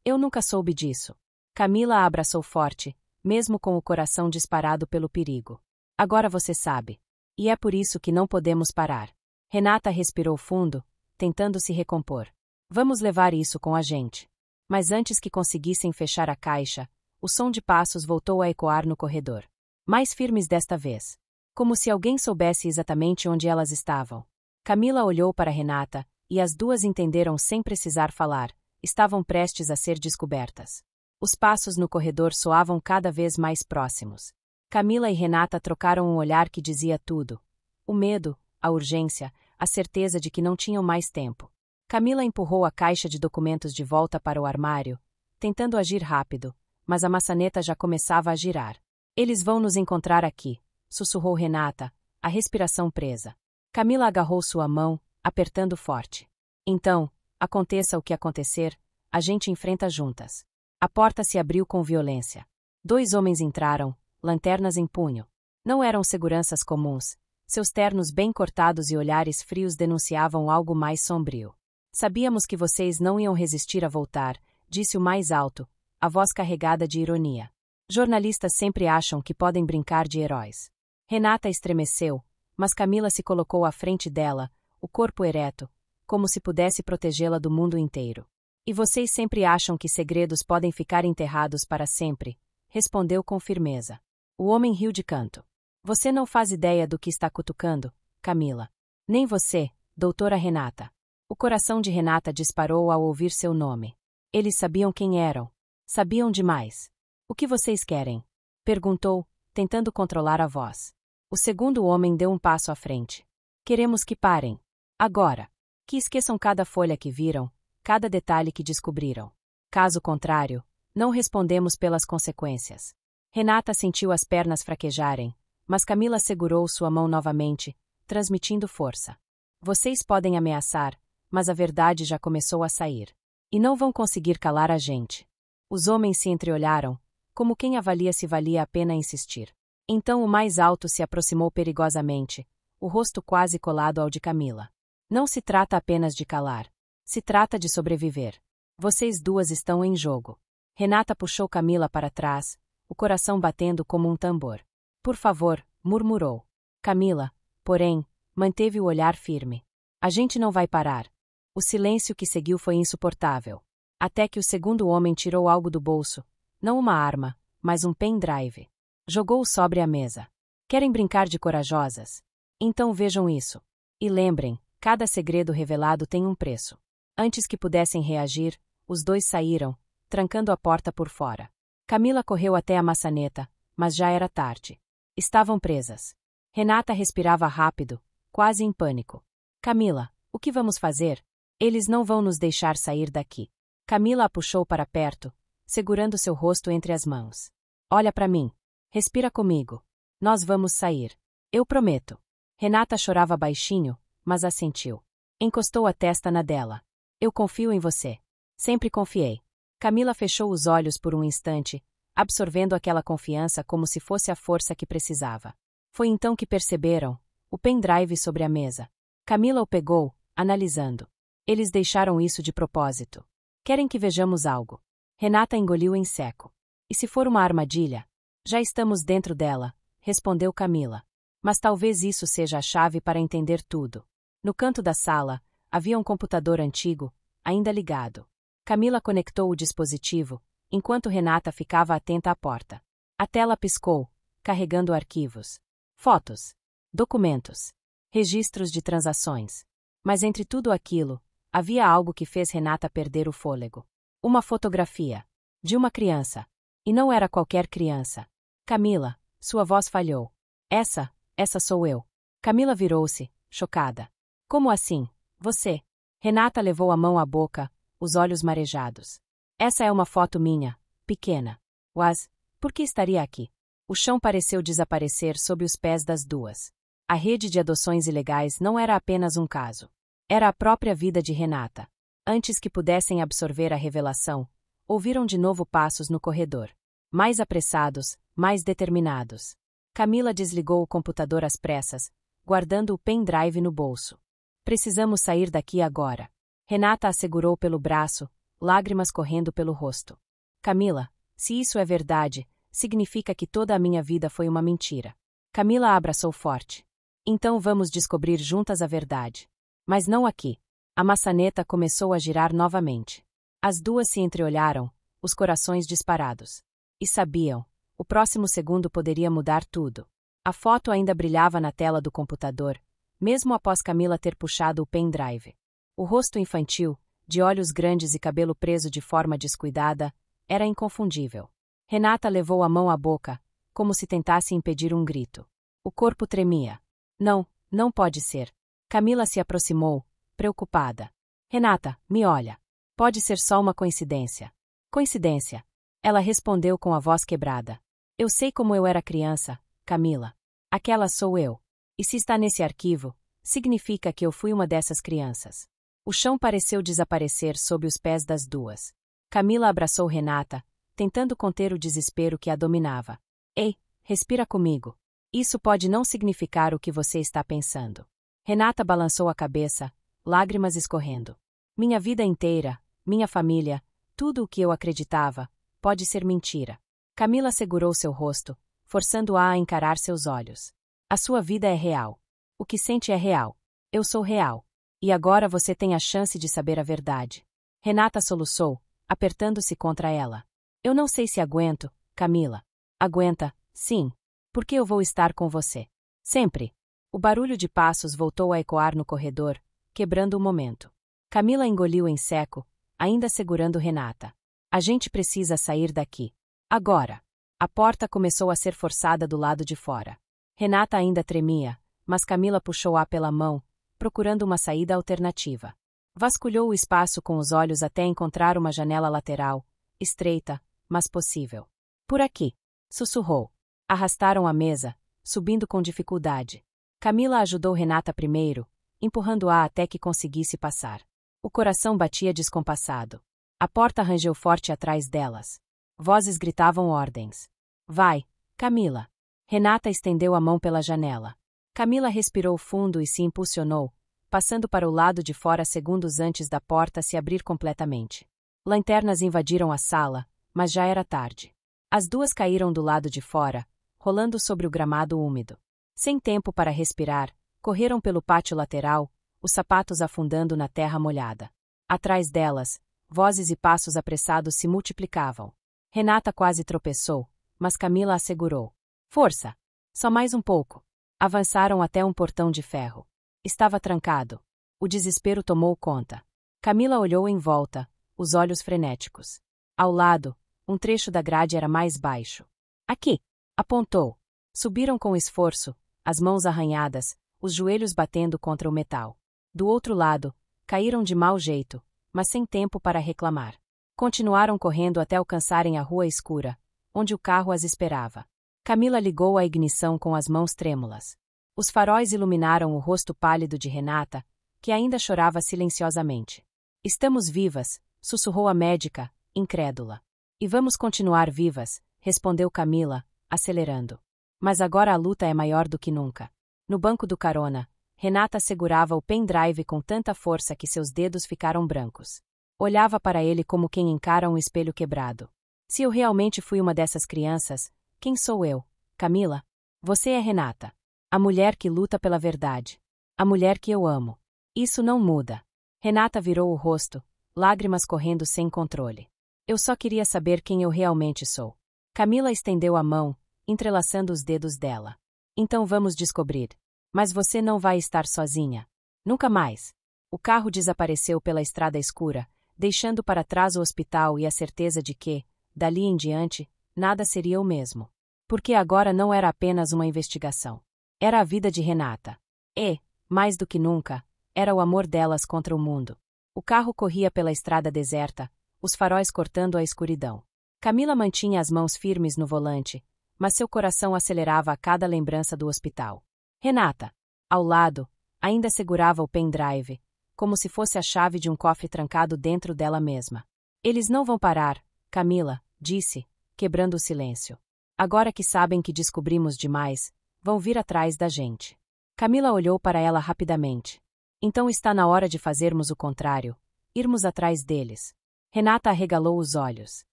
Speaker 1: Eu nunca soube disso. Camila a abraçou forte, mesmo com o coração disparado pelo perigo. Agora você sabe. E é por isso que não podemos parar. Renata respirou fundo, tentando se recompor. Vamos levar isso com a gente. Mas antes que conseguissem fechar a caixa, o som de passos voltou a ecoar no corredor. Mais firmes desta vez. Como se alguém soubesse exatamente onde elas estavam. Camila olhou para Renata, e as duas entenderam sem precisar falar. Estavam prestes a ser descobertas. Os passos no corredor soavam cada vez mais próximos. Camila e Renata trocaram um olhar que dizia tudo. O medo, a urgência, a certeza de que não tinham mais tempo. Camila empurrou a caixa de documentos de volta para o armário, tentando agir rápido, mas a maçaneta já começava a girar. Eles vão nos encontrar aqui, sussurrou Renata, a respiração presa. Camila agarrou sua mão, apertando forte. Então, aconteça o que acontecer, a gente enfrenta juntas. A porta se abriu com violência. 2 homens entraram, lanternas em punho. Não eram seguranças comuns. Seus ternos bem cortados e olhares frios denunciavam algo mais sombrio. Sabíamos que vocês não iam resistir a voltar, disse o mais alto, a voz carregada de ironia. Jornalistas sempre acham que podem brincar de heróis. Renata estremeceu, mas Camila se colocou à frente dela, o corpo ereto, como se pudesse protegê-la do mundo inteiro. E vocês sempre acham que segredos podem ficar enterrados para sempre, respondeu com firmeza. O homem riu de canto. Você não faz ideia do que está cutucando, Camila. Nem você, doutora Renata. O coração de Renata disparou ao ouvir seu nome. Eles sabiam quem eram. Sabiam demais. O que vocês querem? Perguntou, tentando controlar a voz. O segundo homem deu um passo à frente. Queremos que parem. Agora. Que esqueçam cada folha que viram, cada detalhe que descobriram. Caso contrário, não respondemos pelas consequências. Renata sentiu as pernas fraquejarem, mas Camila segurou sua mão novamente, transmitindo força. Vocês podem ameaçar, mas a verdade já começou a sair. E não vão conseguir calar a gente. Os homens se entreolharam, como quem avalia se valia a pena insistir. Então o mais alto se aproximou perigosamente, o rosto quase colado ao de Camila. Não se trata apenas de calar. Se trata de sobreviver. Vocês duas estão em jogo. Renata puxou Camila para trás, o coração batendo como um tambor. Por favor, murmurou. Camila, porém, manteve o olhar firme. A gente não vai parar. O silêncio que seguiu foi insuportável. Até que o segundo homem tirou algo do bolso, não uma arma, mas um pendrive. Jogou-o sobre a mesa. Querem brincar de corajosas? Então vejam isso. E lembrem, cada segredo revelado tem um preço. Antes que pudessem reagir, os dois saíram, trancando a porta por fora. Camila correu até a maçaneta, mas já era tarde. Estavam presas. Renata respirava rápido, quase em pânico. Camila, o que vamos fazer? Eles não vão nos deixar sair daqui. Camila a puxou para perto, segurando seu rosto entre as mãos. Olha para mim. Respira comigo. Nós vamos sair. Eu prometo. Renata chorava baixinho, mas assentiu. Encostou a testa na dela. Eu confio em você. Sempre confiei. Camila fechou os olhos por um instante, absorvendo aquela confiança como se fosse a força que precisava. Foi então que perceberam o pendrive sobre a mesa. Camila o pegou, analisando. Eles deixaram isso de propósito. Querem que vejamos algo. Renata engoliu em seco. E se for uma armadilha? Já estamos dentro dela, respondeu Camila. Mas talvez isso seja a chave para entender tudo. No canto da sala, havia um computador antigo, ainda ligado. Camila conectou o dispositivo, enquanto Renata ficava atenta à porta. A tela piscou, carregando arquivos. Fotos. Documentos. Registros de transações. Mas entre tudo aquilo, havia algo que fez Renata perder o fôlego. Uma fotografia. De uma criança. E não era qualquer criança. Camila, sua voz falhou. Essa sou eu. Camila virou-se, chocada. Como assim? Você? Renata levou a mão à boca, os olhos marejados. Essa é uma foto minha, pequena. Uas, por que estaria aqui? O chão pareceu desaparecer sob os pés das duas. A rede de adoções ilegais não era apenas um caso. Era a própria vida de Renata. Antes que pudessem absorver a revelação, ouviram de novo passos no corredor. Mais apressados, mais determinados. Camila desligou o computador às pressas, guardando o pendrive no bolso. Precisamos sair daqui agora. Renata a segurou pelo braço, lágrimas correndo pelo rosto. Camila, se isso é verdade, significa que toda a minha vida foi uma mentira. Camila a abraçou forte. Então vamos descobrir juntas a verdade. Mas não aqui. A maçaneta começou a girar novamente. As duas se entreolharam, os corações disparados. E sabiam, o próximo segundo poderia mudar tudo. A foto ainda brilhava na tela do computador, mesmo após Camila ter puxado o pendrive. O rosto infantil, de olhos grandes e cabelo preso de forma descuidada, era inconfundível. Renata levou a mão à boca, como se tentasse impedir um grito. O corpo tremia. Não, não pode ser. Camila se aproximou, preocupada. Renata, me olha. Pode ser só uma coincidência. Coincidência. Ela respondeu com a voz quebrada. Eu sei como eu era criança, Camila. Aquela sou eu. E se está nesse arquivo, significa que eu fui uma dessas crianças. O chão pareceu desaparecer sob os pés das duas. Camila abraçou Renata, tentando conter o desespero que a dominava. Ei, respira comigo. Isso pode não significar o que você está pensando. Renata balançou a cabeça, lágrimas escorrendo. Minha vida inteira, minha família, tudo o que eu acreditava, pode ser mentira. Camila segurou seu rosto, forçando-a a encarar seus olhos. A sua vida é real. O que sente é real. Eu sou real. E agora você tem a chance de saber a verdade. Renata soluçou, apertando-se contra ela. Eu não sei se aguento, Camila. Aguenta, sim. Porque eu vou estar com você. Sempre. O barulho de passos voltou a ecoar no corredor, quebrando o momento. Camila engoliu em seco, ainda segurando Renata. A gente precisa sair daqui. Agora. A porta começou a ser forçada do lado de fora. Renata ainda tremia, mas Camila puxou-a pela mão, procurando uma saída alternativa. Vasculhou o espaço com os olhos até encontrar uma janela lateral, estreita, mas possível. Por aqui, sussurrou. Arrastaram a mesa, subindo com dificuldade. Camila ajudou Renata primeiro, empurrando-a até que conseguisse passar. O coração batia descompassado. A porta rangeu forte atrás delas. Vozes gritavam ordens. Vai, Camila. Renata estendeu a mão pela janela. Camila respirou fundo e se impulsionou, passando para o lado de fora segundos antes da porta se abrir completamente. Lanternas invadiram a sala, mas já era tarde. As duas caíram do lado de fora, rolando sobre o gramado úmido. Sem tempo para respirar, correram pelo pátio lateral, os sapatos afundando na terra molhada. Atrás delas, vozes e passos apressados se multiplicavam. Renata quase tropeçou, mas Camila a segurou. Força! Só mais um pouco. Avançaram até um portão de ferro. Estava trancado. O desespero tomou conta. Camila olhou em volta, os olhos frenéticos. Ao lado, um trecho da grade era mais baixo. Aqui! Apontou. Subiram com esforço, as mãos arranhadas, os joelhos batendo contra o metal. Do outro lado, caíram de mau jeito, mas sem tempo para reclamar. Continuaram correndo até alcançarem a rua escura, onde o carro as esperava. Camila ligou a ignição com as mãos trêmulas. Os faróis iluminaram o rosto pálido de Renata, que ainda chorava silenciosamente. Estamos vivas, sussurrou a médica, incrédula. E vamos continuar vivas, respondeu Camila, acelerando. Mas agora a luta é maior do que nunca. No banco do carona, Renata segurava o pendrive com tanta força que seus dedos ficaram brancos. Olhava para ele como quem encara um espelho quebrado. Se eu realmente fui uma dessas crianças, quem sou eu? Camila? Você é Renata. A mulher que luta pela verdade. A mulher que eu amo. Isso não muda. Renata virou o rosto, lágrimas correndo sem controle. Eu só queria saber quem eu realmente sou. Camila estendeu a mão, entrelaçando os dedos dela. Então vamos descobrir. Mas você não vai estar sozinha. Nunca mais. O carro desapareceu pela estrada escura, deixando para trás o hospital e a certeza de que, dali em diante, nada seria o mesmo. Porque agora não era apenas uma investigação. Era a vida de Renata. E, mais do que nunca, era o amor delas contra o mundo. O carro corria pela estrada deserta, os faróis cortando a escuridão. Camila mantinha as mãos firmes no volante, mas seu coração acelerava a cada lembrança do hospital. Renata, ao lado, ainda segurava o pendrive, como se fosse a chave de um cofre trancado dentro dela mesma. Eles não vão parar, Camila, disse, quebrando o silêncio. Agora que sabem que descobrimos demais, vão vir atrás da gente. Camila olhou para ela rapidamente. Então está na hora de fazermos o contrário, irmos atrás deles. Renata arregalou os olhos.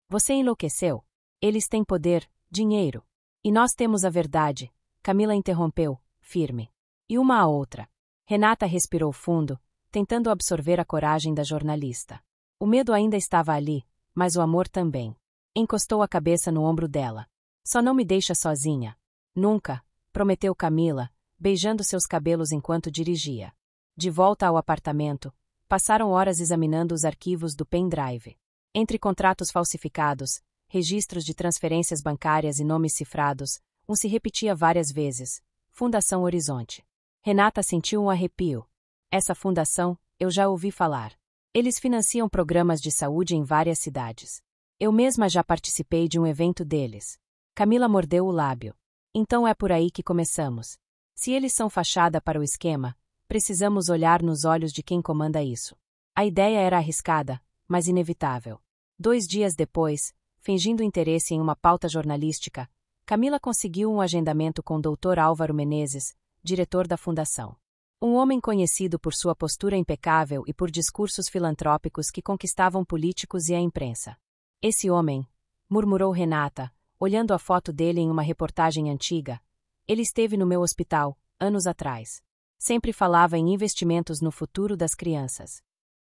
Speaker 1: Você enlouqueceu? Eles têm poder, dinheiro. E nós temos a verdade, Camila interrompeu, firme. E uma a outra. Renata respirou fundo, tentando absorver a coragem da jornalista. O medo ainda estava ali, mas o amor também. Encostou a cabeça no ombro dela. Só não me deixa sozinha. Nunca, prometeu Camila, beijando seus cabelos enquanto dirigia. De volta ao apartamento, passaram horas examinando os arquivos do pendrive. Entre contratos falsificados, registros de transferências bancárias e nomes cifrados, um se repetia várias vezes. Fundação Horizonte. Renata sentiu um arrepio. Essa fundação, eu já ouvi falar. Eles financiam programas de saúde em várias cidades. Eu mesma já participei de um evento deles. Camila mordeu o lábio. Então é por aí que começamos. Se eles são fachada para o esquema, precisamos olhar nos olhos de quem comanda isso. A ideia era arriscada, mas inevitável. 2 dias depois, fingindo interesse em uma pauta jornalística, Camila conseguiu um agendamento com o Dr. Álvaro Menezes, diretor da fundação. Um homem conhecido por sua postura impecável e por discursos filantrópicos que conquistavam políticos e a imprensa. Esse homem, murmurou Renata, olhando a foto dele em uma reportagem antiga, ele esteve no meu hospital, anos atrás. Sempre falava em investimentos no futuro das crianças.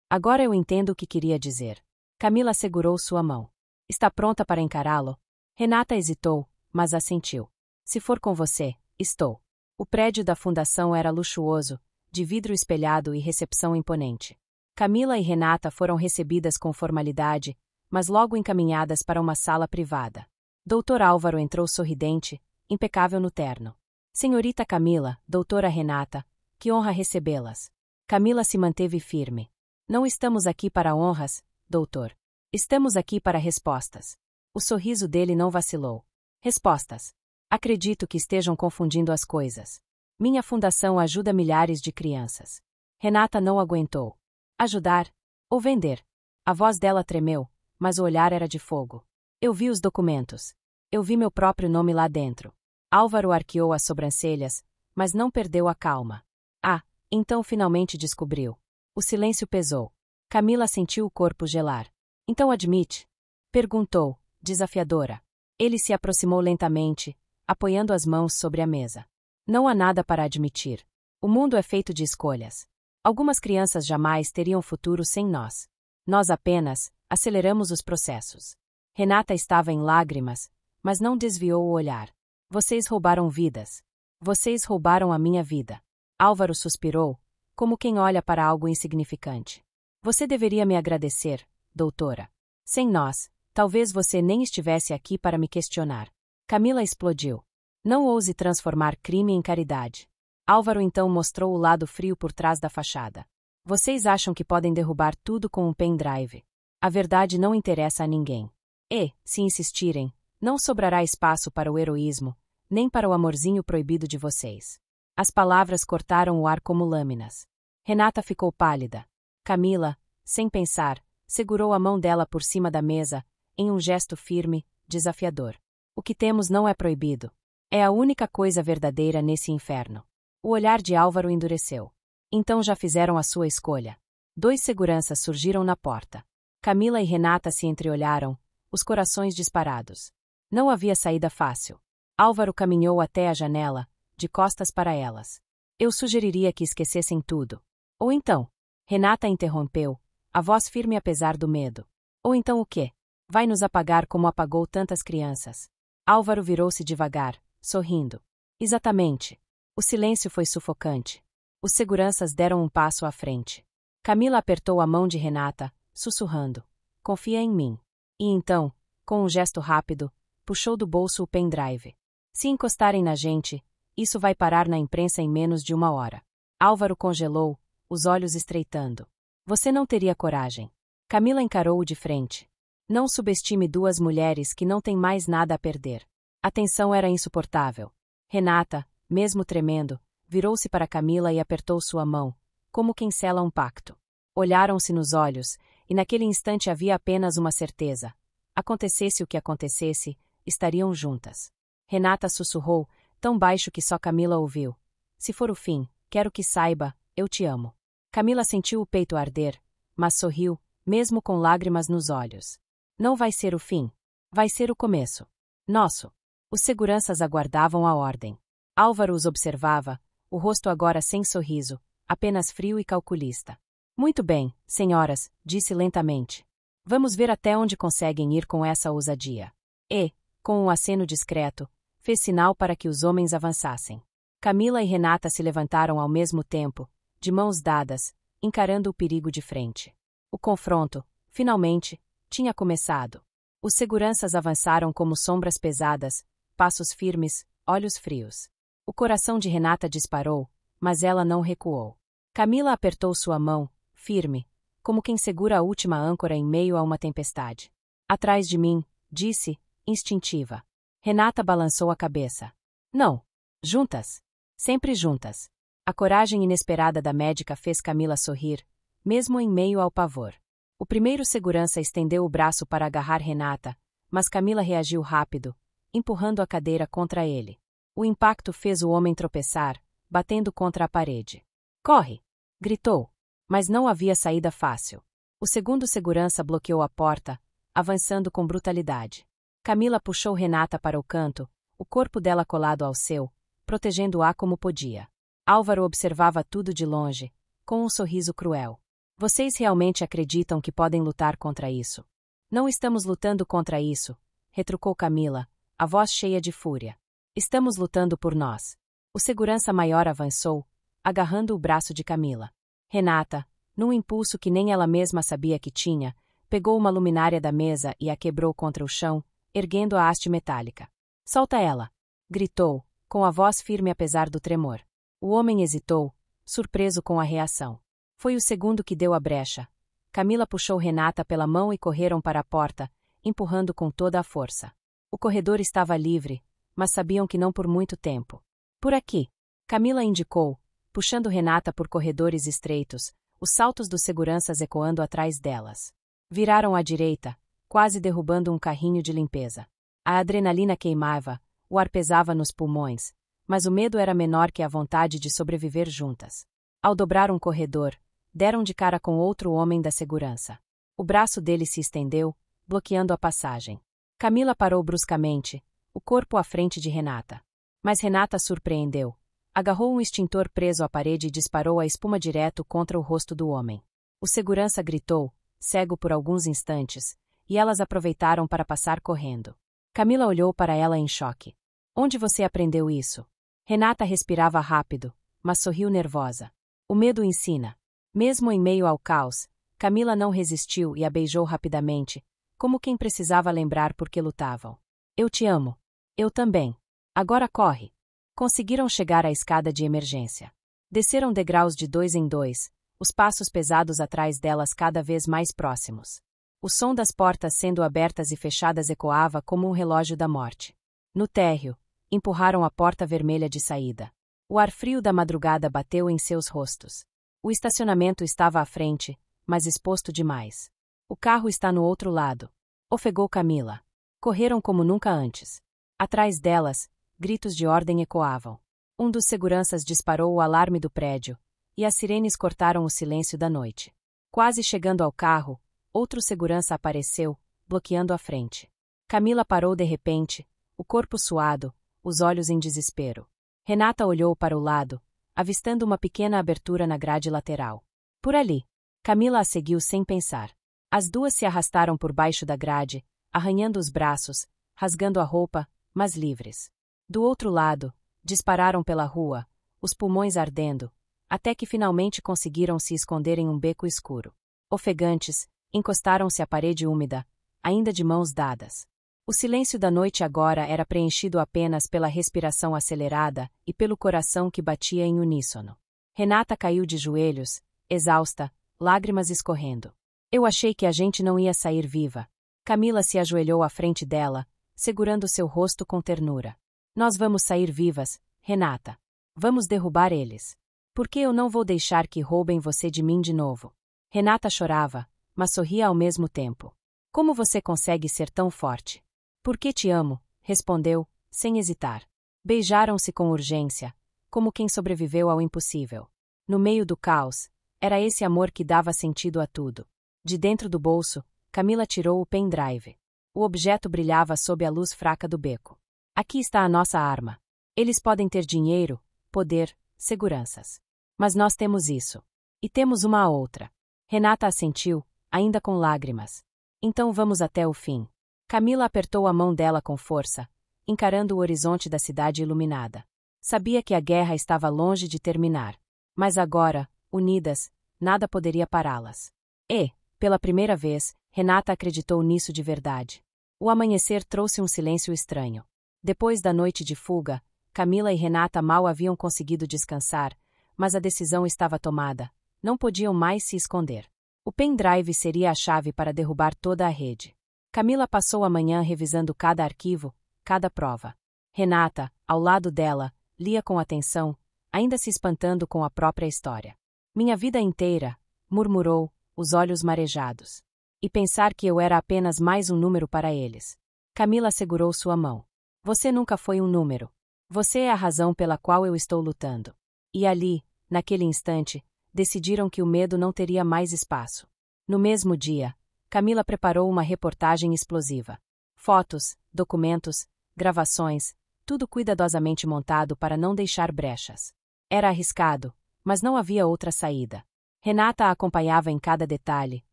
Speaker 1: Agora eu entendo o que queria dizer. Camila segurou sua mão. Está pronta para encará-lo? Renata hesitou, mas assentiu. Se for com você, estou. O prédio da fundação era luxuoso, de vidro espelhado e recepção imponente. Camila e Renata foram recebidas com formalidade, mas logo encaminhadas para uma sala privada. Dr. Álvaro entrou sorridente, impecável no terno. Senhorita Camila, doutora Renata, que honra recebê-las. Camila se manteve firme. Não estamos aqui para honras, doutor. Estamos aqui para respostas. O sorriso dele não vacilou. Respostas. Acredito que estejam confundindo as coisas. Minha fundação ajuda milhares de crianças. Renata não aguentou. Ajudar? Ou vender? A voz dela tremeu, mas o olhar era de fogo. Eu vi os documentos. Eu vi meu próprio nome lá dentro. Álvaro arqueou as sobrancelhas, mas não perdeu a calma. Ah, então finalmente descobriu. O silêncio pesou. Camila sentiu o corpo gelar. Então admite? Perguntou, desafiadora. Ele se aproximou lentamente, apoiando as mãos sobre a mesa. Não há nada para admitir. O mundo é feito de escolhas. Algumas crianças jamais teriam futuro sem nós. Nós apenas aceleramos os processos. Renata estava em lágrimas, mas não desviou o olhar. Vocês roubaram vidas. Vocês roubaram a minha vida. Álvaro suspirou, como quem olha para algo insignificante. Você deveria me agradecer, doutora. Sem nós, talvez você nem estivesse aqui para me questionar. Camila explodiu. Não ouse transformar crime em caridade. Álvaro então mostrou o lado frio por trás da fachada. Vocês acham que podem derrubar tudo com um pendrive. A verdade não interessa a ninguém. E, se insistirem, não sobrará espaço para o heroísmo, nem para o amorzinho proibido de vocês. As palavras cortaram o ar como lâminas. Renata ficou pálida. Camila, sem pensar, segurou a mão dela por cima da mesa, em um gesto firme, desafiador. O que temos não é proibido. É a única coisa verdadeira nesse inferno. O olhar de Álvaro endureceu. Então já fizeram a sua escolha. 2 seguranças surgiram na porta. Camila e Renata se entreolharam, os corações disparados. Não havia saída fácil. Álvaro caminhou até a janela, de costas para elas. Eu sugeriria que esquecessem tudo. Ou então, Renata interrompeu, a voz firme apesar do medo. Ou então o quê? Vai nos apagar como apagou tantas crianças. Álvaro virou-se devagar, sorrindo. Exatamente. O silêncio foi sufocante. Os seguranças deram um passo à frente. Camila apertou a mão de Renata, sussurrando. Confia em mim. E então, com um gesto rápido, puxou do bolso o pendrive. Se encostarem na gente, isso vai parar na imprensa em menos de 1 hora. Álvaro congelou, os olhos estreitando. Você não teria coragem. Camila encarou-o de frente. Não subestime 2 mulheres que não têm mais nada a perder. A tensão era insuportável. Renata, mesmo tremendo, virou-se para Camila e apertou sua mão, como quem sela um pacto. Olharam-se nos olhos, e naquele instante havia apenas uma certeza. Acontecesse o que acontecesse, estariam juntas. Renata sussurrou, tão baixo que só Camila ouviu. Se for o fim, quero que saiba, eu te amo. Camila sentiu o peito arder, mas sorriu, mesmo com lágrimas nos olhos. Não vai ser o fim. Vai ser o começo. Nosso. Os seguranças aguardavam a ordem. Álvaro os observava, o rosto agora sem sorriso, apenas frio e calculista. Muito bem, senhoras, disse lentamente. Vamos ver até onde conseguem ir com essa ousadia. E, com um aceno discreto, fez sinal para que os homens avançassem. Camila e Renata se levantaram ao mesmo tempo, de mãos dadas, encarando o perigo de frente. O confronto, finalmente, tinha começado. Os seguranças avançaram como sombras pesadas, passos firmes, olhos frios. O coração de Renata disparou, mas ela não recuou. Camila apertou sua mão, firme, como quem segura a última âncora em meio a uma tempestade. Atrás de mim, disse, instintiva. Renata balançou a cabeça. Não. Juntas. Sempre juntas. A coragem inesperada da médica fez Camila sorrir, mesmo em meio ao pavor. O primeiro segurança estendeu o braço para agarrar Renata, mas Camila reagiu rápido, empurrando a cadeira contra ele. O impacto fez o homem tropeçar, batendo contra a parede. Corre! Gritou. Mas não havia saída fácil. O segundo segurança bloqueou a porta, avançando com brutalidade. Camila puxou Renata para o canto, o corpo dela colado ao seu, protegendo-a como podia. Álvaro observava tudo de longe, com um sorriso cruel. Vocês realmente acreditam que podem lutar contra isso? Não estamos lutando contra isso, retrucou Camila, a voz cheia de fúria. Estamos lutando por nós. O segurança maior avançou, agarrando o braço de Camila. Renata, num impulso que nem ela mesma sabia que tinha, Pegou uma luminária da mesa e a quebrou contra o chão, erguendo a haste metálica. Solta ela! Gritou, com a voz firme apesar do tremor. O homem hesitou, surpreso com a reação. Foi o segundo que deu a brecha. Camila puxou Renata pela mão e correram para a porta, empurrando com toda a força. O corredor estava livre, mas sabiam que não por muito tempo. Por aqui! Camila indicou, puxando Renata por corredores estreitos, os saltos dos seguranças ecoando atrás delas. Viraram à direita, quase derrubando um carrinho de limpeza. A adrenalina queimava, o ar pesava nos pulmões, mas o medo era menor que a vontade de sobreviver juntas. Ao dobrar um corredor, deram de cara com outro homem da segurança. O braço dele se estendeu, bloqueando a passagem. Camila parou bruscamente, o corpo à frente de Renata. Mas Renata surpreendeu. Agarrou um extintor preso à parede e disparou a espuma direto contra o rosto do homem. O segurança gritou, cego por alguns instantes, e elas aproveitaram para passar correndo. Camila olhou para ela em choque. Onde você aprendeu isso? Renata respirava rápido, mas sorriu nervosa. O medo ensina. Mesmo em meio ao caos, Camila não resistiu e a beijou rapidamente, como quem precisava lembrar por que lutavam. Eu te amo. Eu também. Agora corre. Conseguiram chegar à escada de emergência. Desceram degraus de 2 em 2, os passos pesados atrás delas cada vez mais próximos. O som das portas sendo abertas e fechadas ecoava como um relógio da morte. No térreo, empurraram a porta vermelha de saída. O ar frio da madrugada bateu em seus rostos. O estacionamento estava à frente, mas exposto demais. O carro está no outro lado. Ofegou Camila. Correram como nunca antes. Atrás delas, gritos de ordem ecoavam. Um dos seguranças disparou o alarme do prédio, e as sirenes cortaram o silêncio da noite. Quase chegando ao carro, outro segurança apareceu, bloqueando a frente. Camila parou de repente, o corpo suado, os olhos em desespero. Renata olhou para o lado, avistando uma pequena abertura na grade lateral. Por ali. Camila a seguiu sem pensar. As duas se arrastaram por baixo da grade, arranhando os braços, rasgando a roupa, mas livres. Do outro lado, dispararam pela rua, os pulmões ardendo, até que finalmente conseguiram se esconder em um beco escuro. Ofegantes, encostaram-se à parede úmida, ainda de mãos dadas. O silêncio da noite agora era preenchido apenas pela respiração acelerada e pelo coração que batia em uníssono. Renata caiu de joelhos, exausta, lágrimas escorrendo. Eu achei que a gente não ia sair viva. Camila se ajoelhou à frente dela, segurando seu rosto com ternura. Nós vamos sair vivas, Renata. Vamos derrubar eles. Por que eu não vou deixar que roubem você de mim de novo? Renata chorava, mas sorria ao mesmo tempo. Como você consegue ser tão forte? Porque te amo, respondeu, sem hesitar. Beijaram-se com urgência, como quem sobreviveu ao impossível. No meio do caos, era esse amor que dava sentido a tudo. De dentro do bolso, Camila tirou o pendrive. O objeto brilhava sob a luz fraca do beco. Aqui está a nossa arma. Eles podem ter dinheiro, poder, seguranças. Mas nós temos isso. E temos uma a outra. Renata assentiu, ainda com lágrimas. Então vamos até o fim. Camila apertou a mão dela com força, encarando o horizonte da cidade iluminada. Sabia que a guerra estava longe de terminar. Mas agora, unidas, nada poderia pará-las. E, pela primeira vez, Renata acreditou nisso de verdade. O amanhecer trouxe um silêncio estranho. Depois da noite de fuga, Camila e Renata mal haviam conseguido descansar, mas a decisão estava tomada. Não podiam mais se esconder. O pendrive seria a chave para derrubar toda a rede. Camila passou a manhã revisando cada arquivo, cada prova. Renata, ao lado dela, lia com atenção, ainda se espantando com a própria história. Minha vida inteira, murmurou, os olhos marejados. E pensar que eu era apenas mais um número para eles. Camila segurou sua mão. Você nunca foi um número. Você é a razão pela qual eu estou lutando. E ali, naquele instante, decidiram que o medo não teria mais espaço. No mesmo dia, Camila preparou uma reportagem explosiva. Fotos, documentos, gravações, tudo cuidadosamente montado para não deixar brechas. Era arriscado, mas não havia outra saída. Renata a acompanhava em cada detalhe,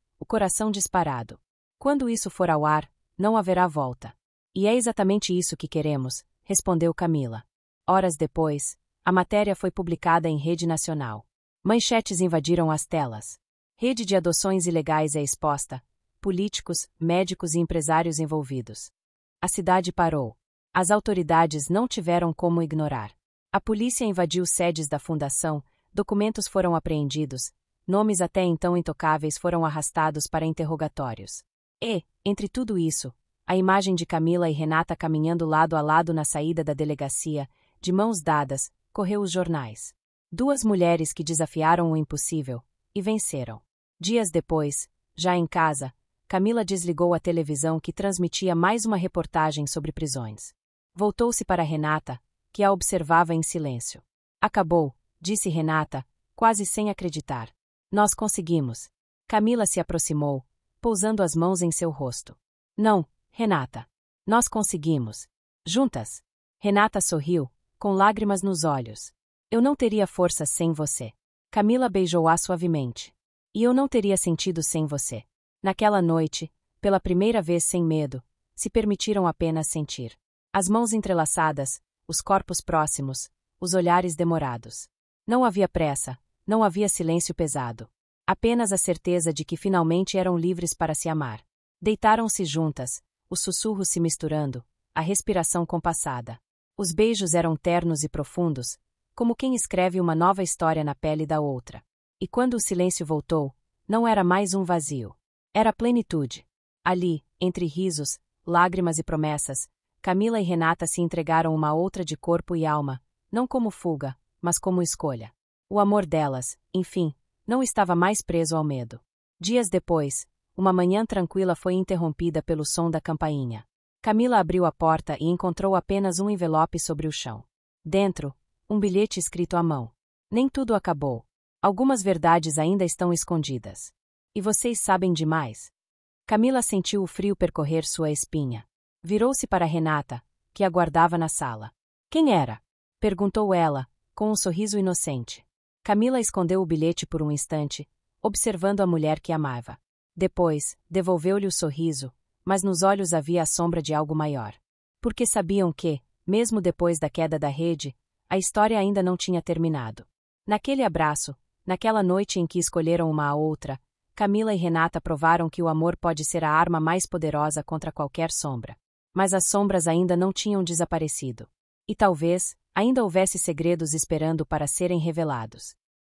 Speaker 1: o coração disparado. Quando isso for ao ar, não haverá volta. E é exatamente isso que queremos, respondeu Camila. Horas depois, a matéria foi publicada em rede nacional. Manchetes invadiram as telas. Rede de adoções ilegais é exposta. políticos, médicos e empresários envolvidos. A cidade parou. As autoridades não tiveram como ignorar. A polícia invadiu sedes da fundação, documentos foram apreendidos, nomes até então intocáveis foram arrastados para interrogatórios. E, entre tudo isso, a imagem de Camila e Renata caminhando lado a lado na saída da delegacia, de mãos dadas, correu os jornais. Duas mulheres que desafiaram o impossível, e venceram. Dias depois, já em casa, Camila desligou a televisão que transmitia mais uma reportagem sobre prisões. Voltou-se para Renata, que a observava em silêncio. Acabou, disse Renata, quase sem acreditar. Nós conseguimos. Camila se aproximou, pousando as mãos em seu rosto. Não, Renata. Nós conseguimos. Juntas. Renata sorriu, com lágrimas nos olhos. Eu não teria força sem você. Camila beijou-a suavemente. E eu não teria sentido sem você. Naquela noite, pela primeira vez sem medo, se permitiram apenas sentir. As mãos entrelaçadas, os corpos próximos, os olhares demorados. Não havia pressa, não havia silêncio pesado. Apenas a certeza de que finalmente eram livres para se amar. Deitaram-se juntas, os sussurros se misturando, a respiração compassada. Os beijos eram ternos e profundos, como quem escreve uma nova história na pele da outra. E quando o silêncio voltou, não era mais um vazio. Era plenitude. Ali, entre risos, lágrimas e promessas, Camila e Renata se entregaram uma a outra de corpo e alma, não como fuga, mas como escolha. O amor delas, enfim, não estava mais preso ao medo. Dias depois, uma manhã tranquila foi interrompida pelo som da campainha. Camila abriu a porta e encontrou apenas um envelope sobre o chão. Dentro, um bilhete escrito à mão. Nem tudo acabou. Algumas verdades ainda estão escondidas. E vocês sabem demais. Camila sentiu o frio percorrer sua espinha. Virou-se para Renata, que aguardava na sala. Quem era? Perguntou ela, com um sorriso inocente. Camila escondeu o bilhete por um instante, observando a mulher que amava. Depois, devolveu-lhe o sorriso, mas nos olhos havia a sombra de algo maior. Porque sabiam que, mesmo depois da queda da rede, a história ainda não tinha terminado. Naquele abraço, naquela noite em que escolheram uma a outra, Camila e Renata provaram que o amor pode ser a arma mais poderosa contra qualquer sombra. Mas as sombras ainda não tinham desaparecido. E talvez, ainda houvesse segredos esperando para serem revelados.